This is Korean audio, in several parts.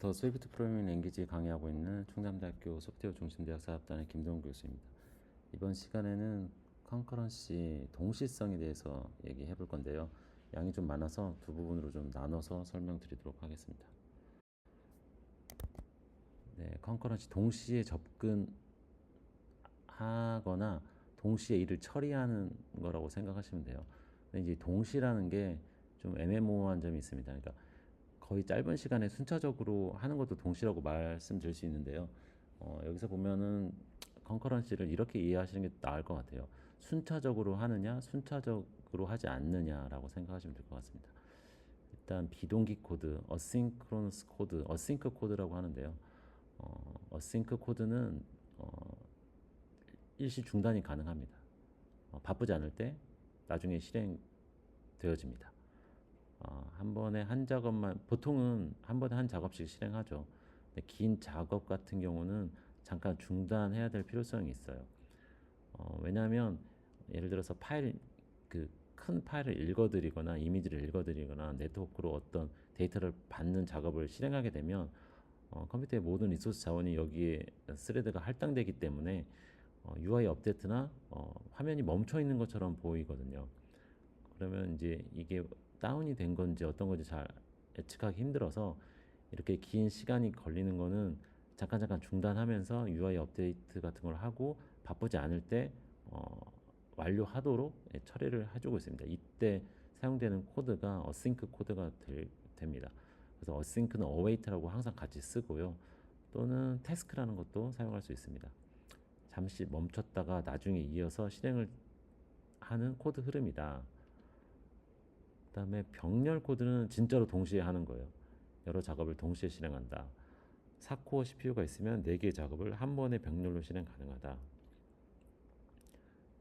더 스위프트 프로그래밍 랭귀지 강의하고 있는 충남대학교 소프트웨어 중심대학 사업단의 김동훈 교수입니다. 이번 시간에는 컨커런시 동시성에 대해서 얘기해 볼 건데요. 양이 좀 많아서 두 부분으로 좀 나눠서 설명드리도록 하겠습니다. 네, 컨커런시 동시에 접근하거나 동시에 일을 처리하는 거라고 생각하시면 돼요. 근데 이제 동시라는 게 좀 애매모호한 점이 있습니다. 그러니까 거의 짧은 시간에 순차적으로 하는 것도 동시라고 말씀드릴 수 있는데요. 여기서 보면은 컨커런시를 이렇게 이해하시는 게 나을 것 같아요. 순차적으로 하느냐, 순차적으로 하지 않느냐라고 생각하시면 될 것 같습니다. 일단 비동기 코드, 어싱크로너스 코드, 어싱크 코드라고 하는데요. 어싱크 코드는 일시 중단이 가능합니다. 바쁘지 않을 때 나중에 실행되어집니다. 한 번에 한 작업만, 보통은 한 번에 한 작업씩 실행하죠. 근데 긴 작업 같은 경우는 잠깐 중단해야 될 필요성이 있어요. 왜냐하면 예를 들어서 큰 파일을 읽어드리거나 이미지를 읽어드리거나 네트워크로 어떤 데이터를 받는 작업을 실행하게 되면 컴퓨터의 모든 리소스 자원이 여기에 스레드가 할당되기 때문에 UI 업데이트나 화면이 멈춰 있는 것처럼 보이거든요. 그러면 이제 이게 다운이 된 건지 어떤 건지 잘 예측하기 힘들어서 이렇게 긴 시간이 걸리는 거는 잠깐 중단하면서 UI 업데이트 같은 걸 하고 바쁘지 않을 때 완료하도록 처리를 해주고 있습니다. 이때 사용되는 코드가 어싱크 코드가 됩니다. 그래서 어싱크는 어웨이트라고 항상 같이 쓰고요. 또는 태스크라는 것도 사용할 수 있습니다. 잠시 멈췄다가 나중에 이어서 실행을 하는 코드 흐름이다. 그 다음에 병렬 코드는 진짜로 동시에 하는 거예요. 여러 작업을 동시에 실행한다. 4코어 CPU가 있으면 4개의 작업을 한 번에 병렬로 실행 가능하다.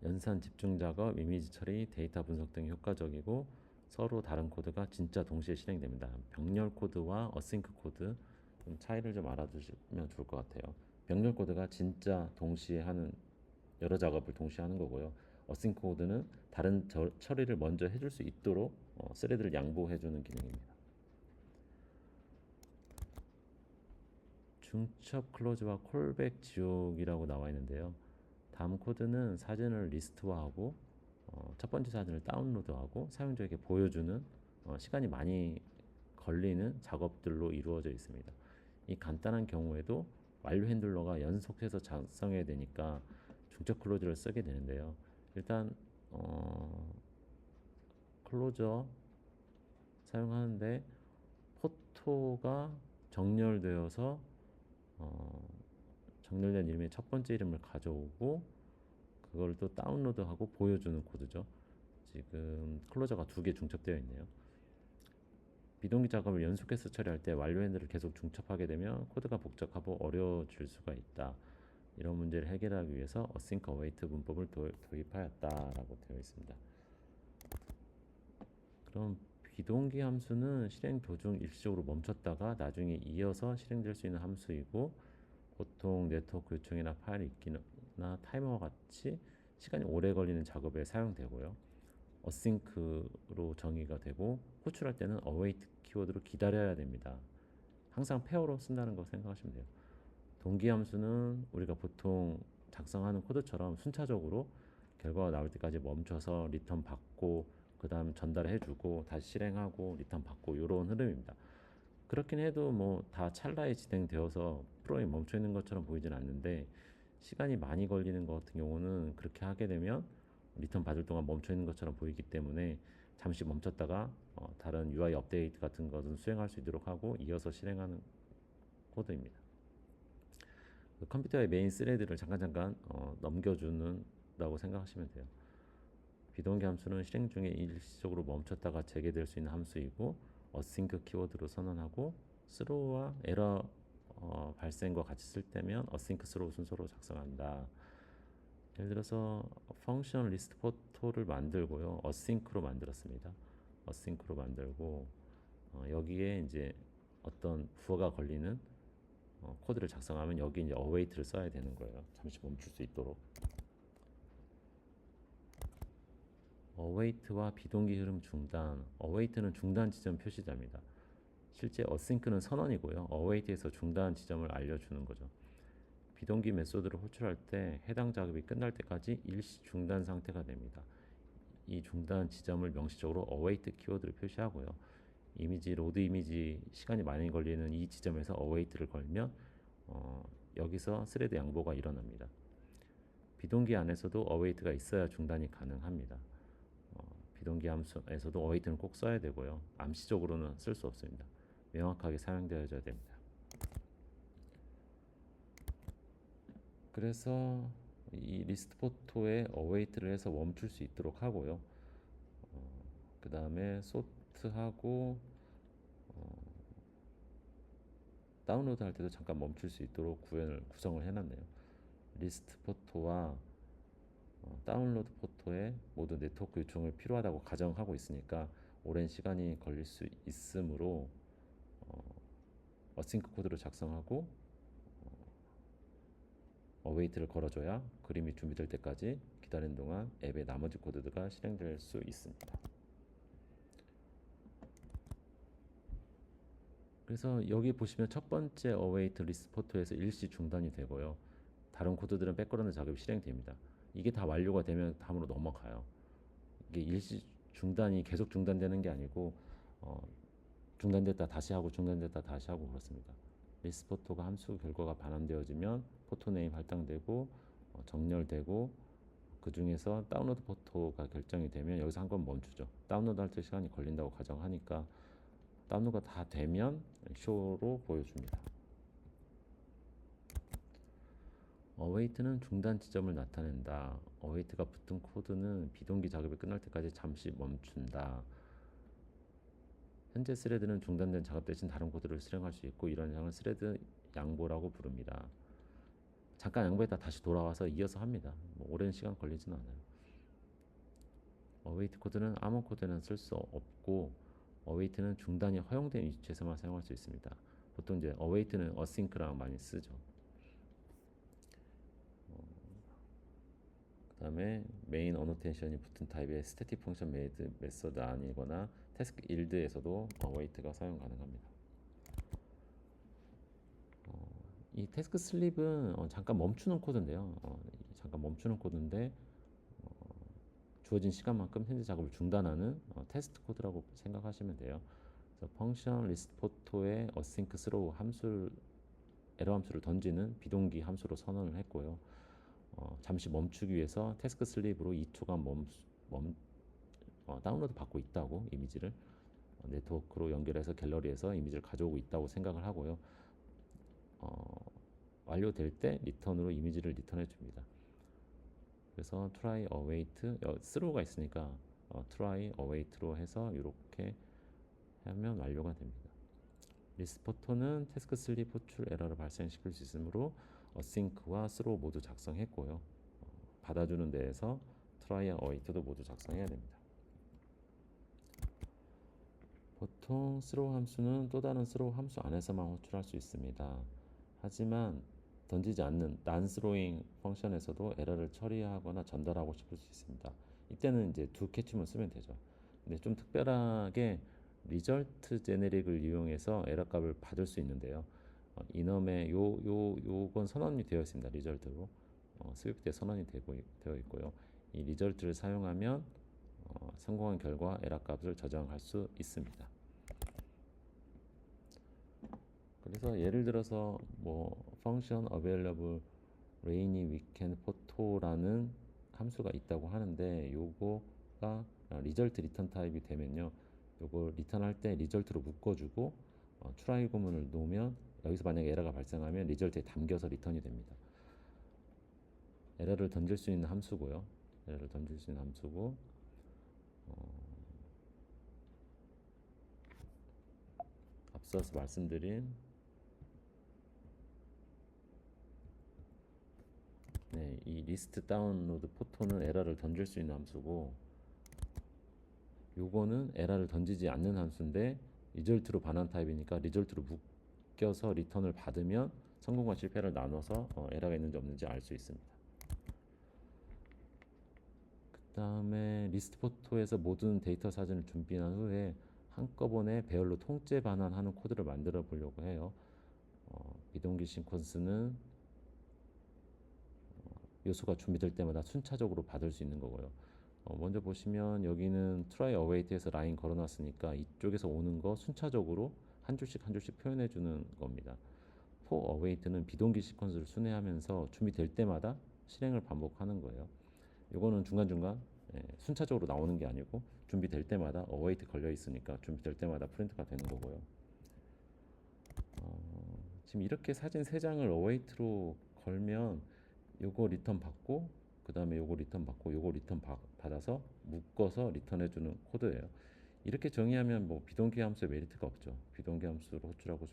연산 집중 작업, 이미지 처리, 데이터 분석 등이 효과적이고 서로 다른 코드가 진짜 동시에 실행됩니다. 병렬 코드와 어싱크 코드 좀 차이를 좀 알아두시면 좋을 것 같아요. 병렬 코드가 진짜 동시에 하는 여러 작업을 동시에 하는 거고요. 어싱크 코드는 다른 처리를 먼저 해줄 수 있도록 스레드를 양보해주는 기능입니다. 중첩 클로즈와 콜백 지옥이라고 나와 있는데요. 다음 코드는 사진을 리스트화하고 첫 번째 사진을 다운로드하고 사용자에게 보여주는 시간이 많이 걸리는 작업들로 이루어져 있습니다. 이 간단한 경우에도 완료 핸들러가 연속해서 작성해야 되니까 중첩 클로즈를 쓰게 되는데요. 일단 클로저 사용하는데 포토가 정렬되어서 정렬된 이름의 첫 번째 이름을 가져오고 그걸 또 다운로드하고 보여주는 코드죠. 지금 클로저가 2개 중첩되어 있네요. 비동기 작업을 연속해서 처리할 때 완료 핸들을 계속 중첩하게 되면 코드가 복잡하고 어려워질 수가 있다. 이런 문제를 해결하기 위해서 async await 문법을 도입하였다라고 되어 있습니다. 그럼 비동기 함수는 실행 도중 일시적으로 멈췄다가 나중에 이어서 실행될 수 있는 함수이고 보통 네트워크 요청이나 파일 읽기나 타이머와 같이 시간이 오래 걸리는 작업에 사용되고요. 어싱크로 정의가 되고 호출할 때는 await 키워드로 기다려야 됩니다. 항상 페어로 쓴다는 거 생각하시면 돼요. 동기 함수는 우리가 보통 작성하는 코드처럼 순차적으로 결과가 나올 때까지 멈춰서 리턴 받고 그 다음 전달해 주고 다시 실행하고 리턴 받고 이런 흐름입니다. 그렇긴 해도 뭐 다 찰나에 진행되어서 프로그램이 멈춰 있는 것처럼 보이진 않는데 시간이 많이 걸리는 것 같은 경우는 그렇게 하게 되면 리턴 받을 동안 멈춰 있는 것처럼 보이기 때문에 잠시 멈췄다가 다른 UI 업데이트 같은 것은 수행할 수 있도록 하고 이어서 실행하는 코드입니다. 그 컴퓨터의 메인 스레드를 잠깐 넘겨주는다고 생각하시면 돼요. 비동기 함수는 실행 중에 일시적으로 멈췄다가 재개될 수 있는 함수이고 async 키워드로 선언하고 스로우와 에러 발생과 같이 쓸 때면 async 스로우 순서로 작성한다. 예를 들어서 펑션 리스트 포토를 만들고요, async로 만들었습니다. async로 만들고 여기에 이제 어떤 부호가 걸리는 코드를 작성하면 여기 이제 await를 써야 되는 거예요. 잠시 멈출 수 있도록. await와 비동기 흐름 중단. await는 중단 지점 표시자입니다. 실제 어싱크는 선언이고요. 어웨이트에서 중단 지점을 알려주는 거죠. 비동기 메소드를 호출할 때 해당 작업이 끝날 때까지 일시 중단 상태가 됩니다. 이 중단 지점을 명시적으로 await 키워드를 표시하고요. 이미지 로드 이미지 시간이 많이 걸리는 이 지점에서 await를 걸면 여기서 스레드 양보가 일어납니다. 비동기 안에서도 await가 있어야 중단이 가능합니다. 비동기 함수에서도 await는 꼭 써야 되고요. 암시적으로는 쓸 수 없습니다. 명확하게 사용되어야 됩니다. 그래서 이 리스트 포토에 await를 해서 멈출 수 있도록 하고요. 그 다음에 sort하고 다운로드 할 때도 잠깐 멈출 수 있도록 구성을 해놨네요. 리스트 포토와 다운로드 포토에 모두 네트워크 요청을 필요하다고 가정하고 있으니까 오랜 시간이 걸릴 수 있으므로 어싱크 코드를 작성하고 어웨이트를 걸어줘야 그림이 준비될 때까지 기다리는 동안 앱의 나머지 코드가 실행될 수 있습니다. 그래서 여기 보시면 첫 번째 await 리스트 포토에서 일시 중단이 되고요. 다른 코드들은 백그라운드 작업이 실행됩니다. 이게 다 완료가 되면 다음으로 넘어가요. 이게 일시 중단이 계속 중단되는 게 아니고 중단됐다 다시 하고 중단됐다 다시 하고 그렇습니다. 리스트 포토가 함수 결과가 반환되어지면 포토 네임 할당되고 정렬되고 그 중에서 다운로드 포토가 결정이 되면 여기서 한 번 멈추죠. 다운로드 할 때 시간이 걸린다고 가정하니까 다운로드가 다 되면 쇼로 보여줍니다. await는 중단 지점을 나타낸다. await가 붙은 코드는 비동기 작업이 끝날 때까지 잠시 멈춘다. 현재 스레드는 중단된 작업 대신 다른 코드를 실행할 수 있고 이런 양을 스레드 양보라고 부릅니다. 잠깐 양보했다 다시 돌아와서 이어서 합니다. 오랜 시간 걸리진 않아요. await 코드는 아무 코드는 쓸 수 없고 await는 중단이 허용된 위치에서만 사용할 수 있습니다. 보통 이제 await는 async랑 많이 쓰죠. 그 다음에 메인 어노테이션이 붙은 타입의 스태틱 펑션 메이드 메서드 아니거나 태스크 일드에서도 await가 사용 가능합니다. 이 태스크 슬립은 잠깐 멈추는 코드인데요. 잠깐 멈추는 코드인데 주어진 시간만큼 현재 작업을 중단하는 테스트 코드라고 생각하시면 돼요. 그래서 펑션 리스트 포토에 async throw 에러 함수를 던지는 비동기 함수로 선언을 했고요. 잠시 멈추기 위해서 태스크 슬립으로 2초간 다운로드 받고 있다고 이미지를 네트워크로 연결해서 갤러리에서 이미지를 가져오고 있다고 생각을 하고요. 완료될 때 리턴으로 이미지를 리턴해 줍니다. 그래서 try await throw가 있으니까 try await로 해서 이렇게 하면 완료가 됩니다. 리스트 포토는 태스크 슬립 호출 에러를 발생시킬 수 있으므로 async와 throw 모두 작성했고요. 받아주는 데에서 try await도 모두 작성해야 됩니다. 보통 throw 함수는 또 다른 throw 함수 안에서만 호출할 수 있습니다. 하지만 던지지 않는 non-throwing 펑션에서도 에러를 처리하거나 전달하고 싶을 수 있습니다. 이때는 이제 두 캐치문 쓰면 되죠. 근데 좀 특별하게 result generic을 이용해서 에러 값을 받을 수 있는데요. 이넘에 요건 선언이 되어 있습니다. 리절트로 스위프트에 선언이 되어 있고요. 이 리절트를 사용하면 성공한 결과 에러 값을 저장할 수 있습니다. 그래서 예를 들어서 function available rainy weekend photo라는 함수가 있다고 하는데 요거가 result return 타입이 되면요. 요거 리턴할 때 리절트로 묶어주고 try 구문을 놓으면 여기서 만약에 에러가 발생하면 리절트에 담겨서 리턴이 됩니다. 에러를 던질 수 있는 함수고요. 에러를 던질 수 있는 함수고 앞서서 말씀드린 이 리스트 다운로드 포토는 에러를 던질 수 있는 함수고 요거는 에러를 던지지 않는 함수인데 리절트로 반환 타입이니까 리절트로 묶여서 리턴을 받으면 성공과 실패를 나눠서 에러가 있는지 없는지 알 수 있습니다. 그 다음에 리스트 포토에서 모든 데이터 사진을 준비한 후에 한꺼번에 배열로 통째 반환하는 코드를 만들어 보려고 해요. 비동기 시퀀스는 요소가 준비될 때마다 순차적으로 받을 수 있는 거고요. 먼저 보시면 여기는 try await에서 라인 걸어놨으니까 이쪽에서 오는 거 순차적으로 한 줄씩 한 줄씩 표현해 주는 겁니다. for await는 비동기 시퀀스를 순회하면서 준비될 때마다 실행을 반복하는 거예요. 이거는 중간중간 순차적으로 나오는 게 아니고 준비될 때마다 await 걸려 있으니까 준비될 때마다 프린트가 되는 거고요. 지금 이렇게 사진 3장을 await로 걸면 요거 리턴 받고 그 다음에 요거 리턴 받고 요거 리턴 받아서 묶어서 리턴해 주는 코드예요. 이렇게 정의하면 뭐 비동기 함수의 메리트가 없죠. 비동기 함수로 호출하고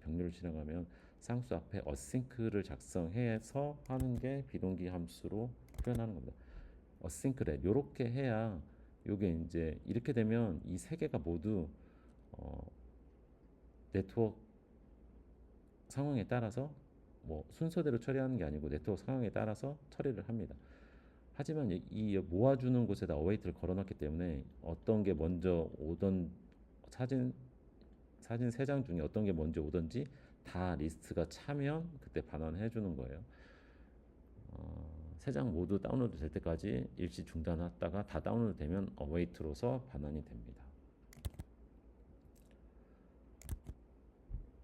병렬을 실행하면 쌍수 앞에 어싱크를 작성해서 하는 게 비동기 함수로 표현하는 겁니다. 어싱크렛 요렇게 해야 요게 이제 이렇게 되면 이 세 개가 모두 네트워크 상황에 따라서 뭐 순서대로 처리하는 게 아니고 네트워크 상황에 따라서 처리를 합니다. 하지만 이 모아주는 곳에다 어웨이트를 걸어놨기 때문에 어떤 게 먼저 오던 사진 3장 중에 어떤 게 먼저 오든지 다 리스트가 차면 그때 반환해 주는 거예요. 3장 모두 다운로드 될 때까지 일시 중단했다가 다 다운로드 되면 어웨이트로서 반환이 됩니다.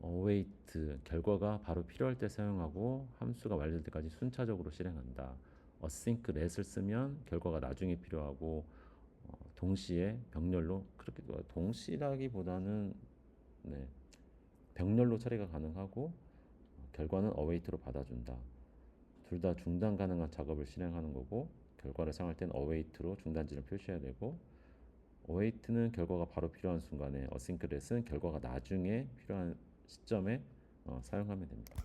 어웨이트 결과가 바로 필요할 때 사용하고 함수가 완료될 때까지 순차적으로 실행한다. 어싱크 렛을 쓰면 결과가 나중에 필요하고 동시에 병렬로 그렇게 동시라기보다는 병렬로 처리가 가능하고 결과는 어웨이트로 받아준다. 둘 다 중단 가능한 작업을 실행하는 거고 결과를 사용할 땐 어웨이트로 중단지를 표시해야 되고 어웨이트는 결과가 바로 필요한 순간에 어싱크 렛은 결과가 나중에 필요한 시점에 사용하면 됩니다.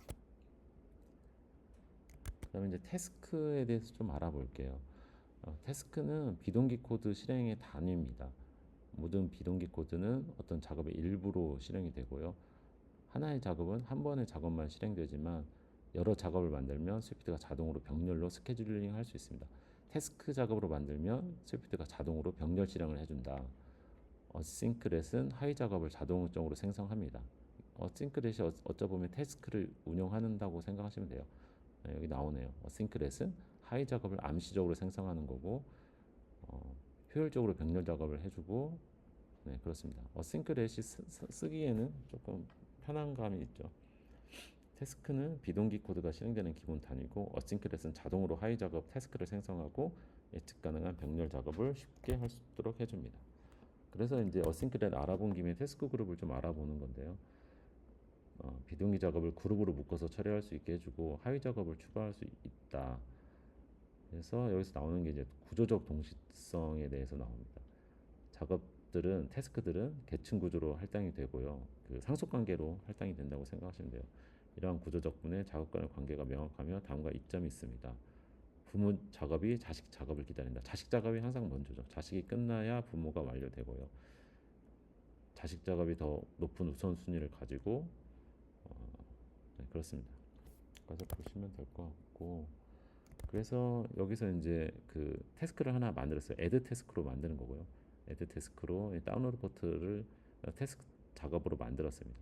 그 다음에 이제 태스크에 대해서 좀 알아볼게요. 태스크는 비동기 코드 실행의 단위입니다. 모든 비동기 코드는 어떤 작업의 일부로 실행이 되고요. 하나의 작업은 한 번의 작업만 실행되지만 여러 작업을 만들면 스위프트가 자동으로 병렬로 스케줄링 할 수 있습니다. 태스크 작업으로 만들면 스위프트가 자동으로 병렬 실행을 해준다. 어싱크렛은 하위 작업을 자동적으로 생성합니다. 어싱크렛이 어쩌보면 태스크를 운영한다고 생각하시면 돼요. 여기 나오네요. 어싱크렛은 하위 작업을 암시적으로 생성하는 거고 효율적으로 병렬 작업을 해주고 그렇습니다. 어싱크렛이 쓰기에는 조금 편한 감이 있죠. 태스크는 비동기 코드가 실행되는 기본 단위고 어싱크렛은 자동으로 하위 작업 태스크를 생성하고 예측 가능한 병렬 작업을 쉽게 할 수 있도록 해줍니다. 그래서 이제 어싱크렛 알아본 김에 태스크 그룹을 좀 알아보는 건데요. 비동기 작업을 그룹으로 묶어서 처리할 수 있게 해주고 하위 작업을 추가할 수 있다. 그래서 여기서 나오는 게 이제 구조적 동시성에 대해서 나옵니다. 작업들은 태스크들은 계층 구조로 할당이 되고요. 그 상속 관계로 할당이 된다고 생각하시면 돼요. 이러한 구조 덕분에 작업 간의 관계가 명확하며 다음과 이점이 있습니다. 부모 작업이 자식 작업을 기다린다. 자식 작업이 항상 먼저죠. 자식이 끝나야 부모가 완료되고요. 자식 작업이 더 높은 우선순위를 가지고 그렇습니다. 가서 보시면 될 것 같고 그래서 여기서 이제 그 태스크를 하나 만들었어요. 애드 태스크로 만드는 거고요. 애드 태스크로 다운로드 포트를 태스크 작업으로 만들었습니다.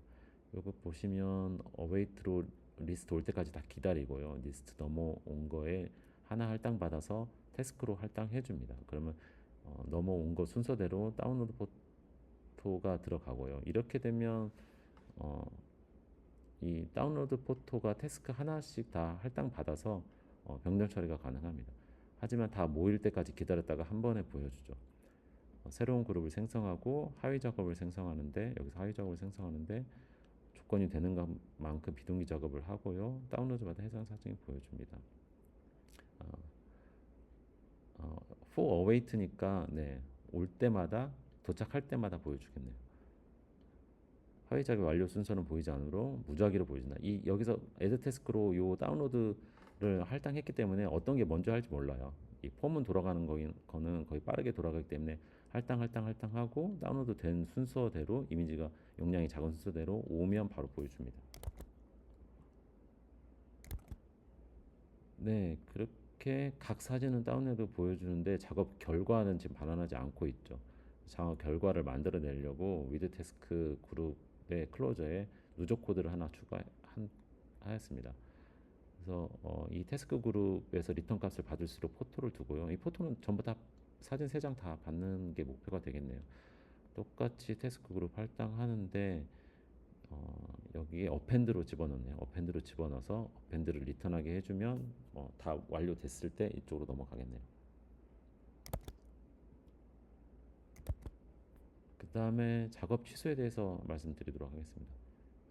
이거 보시면 어웨이트로 리스트 올 때까지 다 기다리고요. 리스트 넘어온 거에 하나 할당 받아서 태스크로 할당해 줍니다. 그러면 넘어온 거 순서대로 다운로드 포토가 들어가고요. 이렇게 되면 이 다운로드 포토가 태스크 하나씩 다 할당 받아서 병렬 처리가 가능합니다. 하지만 다 모일 때까지 기다렸다가 한 번에 보여주죠. 새로운 그룹을 생성하고 하위 작업을 생성하는데 여기서 하위 작업을 생성하는데 조건이 되는 만큼 비동기 작업을 하고요. 다운로드 받아 해당 사진이 보여줍니다. for await니까 올 때마다 도착할 때마다 보여주겠네요. 하위 작업 완료 순서는 보이지 않으므로 무작위로 보여준다. 이 여기서 add 태스크로 요 다운로드를 할당했기 때문에 어떤 게 먼저 할지 몰라요. 이 폼은 돌아가는 거는 거의 빠르게 돌아가기 때문에 할당하고 다운로드 된 순서대로 이미지가 용량이 작은 순서대로 오면 바로 보여줍니다. 그렇게 각 사진은 다운로드 보여주는데 작업 결과는 지금 반환하지 않고 있죠. 장어 결과를 만들어내려고 위드 태스크 그룹의 클로저에 누적 코드를 하나 추가하였습니다. 그래서 이 태스크 그룹에서 리턴 값을 받을수록 포토를 두고요. 이 포토는 전부 다 사진 3장 다 받는 게 목표가 되겠네요. 똑같이 태스크 그룹 할당하는데 여기에 어펜드로 집어넣네요. 어펜드로 집어넣어서 어펜드를 리턴하게 해주면 다 완료됐을 때 이쪽으로 넘어가겠네요. 그 다음에 작업 취소에 대해서 말씀드리도록 하겠습니다.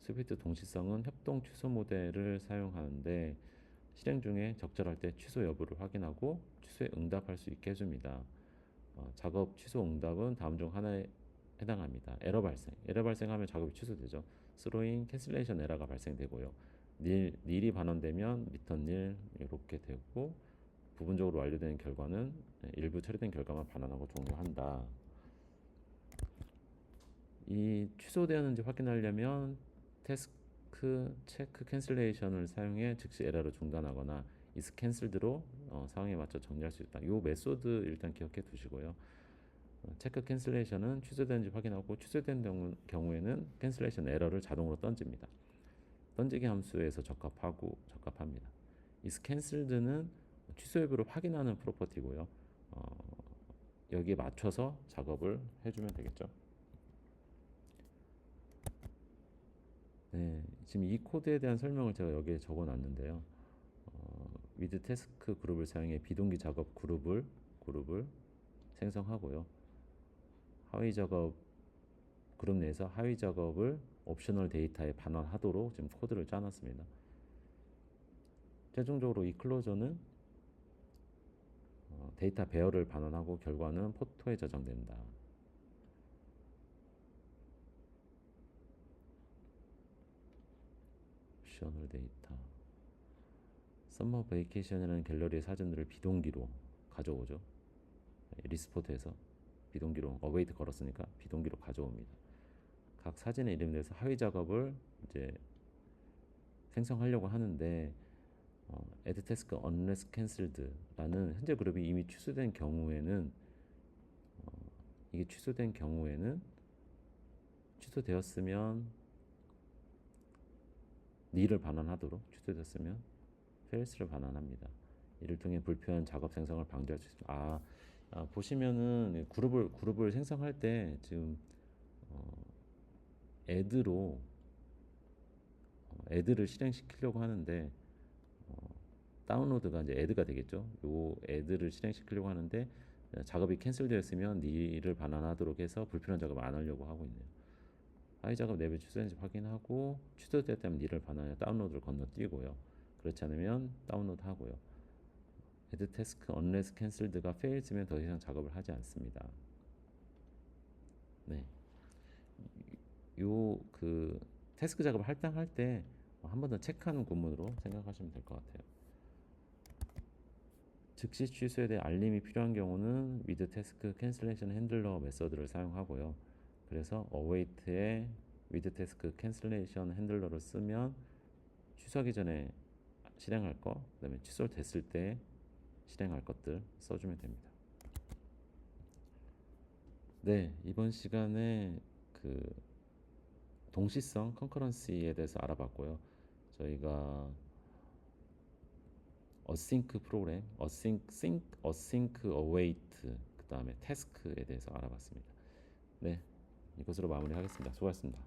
스위프트 동시성은 협동 취소 모델을 사용하는데 실행 중에 적절할 때 취소 여부를 확인하고 취소에 응답할 수 있게 해줍니다. 작업 취소 응답은 다음 중 하나에 해당합니다. 에러 발생하면 작업이 취소되죠. 스로잉, 캔슬레이션 에러가 발생되고요. 닐이 반원되면 리턴 닐 이렇게 되고 부분적으로 완료된 결과는 일부 처리된 결과만 반환하고 종료한다. 이 취소되었는지 확인하려면 태스크 체크 캔슬레이션을 사용해 즉시 에러를 중단하거나 is canceled로 상황에 맞춰 정리할 수 있다. 이 메소드 일단 기억해 두시고요. 체크 캔슬레이션은 취소되는지 확인하고 취소된 경우에는 캔슬레이션 에러를 자동으로 던집니다. 던지기 함수에서 적합합니다. is canceled는 취소 여부를 확인하는 프로퍼티고요. 여기에 맞춰서 작업을 해주면 되겠죠. 네, 지금 이 코드에 대한 설명을 제가 여기에 적어놨는데요. with 태스크 그룹을 사용해 비동기 작업 그룹을 생성하고요. 하위 작업 그룹 내에서 하위 작업을 옵셔널 데이터에 반환하도록 지금 코드를 짜놨습니다. 최종적으로 이 클로저는 데이터 배열을 반환하고 결과는 포토에 저장된다. 옵셔널 데이터 썸머 베이케이션이라는 갤러리의 사진들을 비동기로 가져오죠. 리스포트에서 비동기로 어웨이트 걸었으니까 비동기로 가져옵니다. 각 사진의 이름에 대해서 하위 작업을 이제 생성하려고 하는데 add task unless canceled라는 현재 그룹이 이미 취소된 경우에는 이게 취소되었으면 nil을 반환하도록 취소됐으면 false를 반환합니다. 이를 통해 불필요한 작업 생성을 방지할 수 있습니다. 보시면은 그룹을 생성할 때 지금 add를 실행시키려고 하는데 다운로드가 이제 add가 되겠죠. 요 add를 실행시키려고 하는데 작업이 캔슬되었으면 nil을 반환하도록 해서 불필요한 작업을 안 하려고 하고 있네요. 하위 작업 내부 취소된지 확인하고 취소되었다면 nil을 반환해 다운로드를 건너뛰고요. 그렇지 않으면 다운로드 하고요. add task unless canceled가 fails면 더 이상 작업을 하지 않습니다. 네. 요 태스크 작업을 할당할 때 한 번 더 체크하는 구문으로 생각하시면 될 것 같아요. 즉시 취소에 대해 알림이 필요한 경우는 with task cancellation handler 메서드를 사용하고요. 그래서 await에 with task cancellation handler를 쓰면 취소하기 전에 실행할 거, 그다음에 취소됐을 때 실행할 것들 써주면 됩니다. 네, 이번 시간에 동시성 컨커런시에 대해서 알아봤고요. 저희가 어싱크 프로그램, 어싱크 어웨이트, 그 다음에 태스크에 대해서 알아봤습니다. 네, 이것으로 마무리하겠습니다. 수고하셨습니다.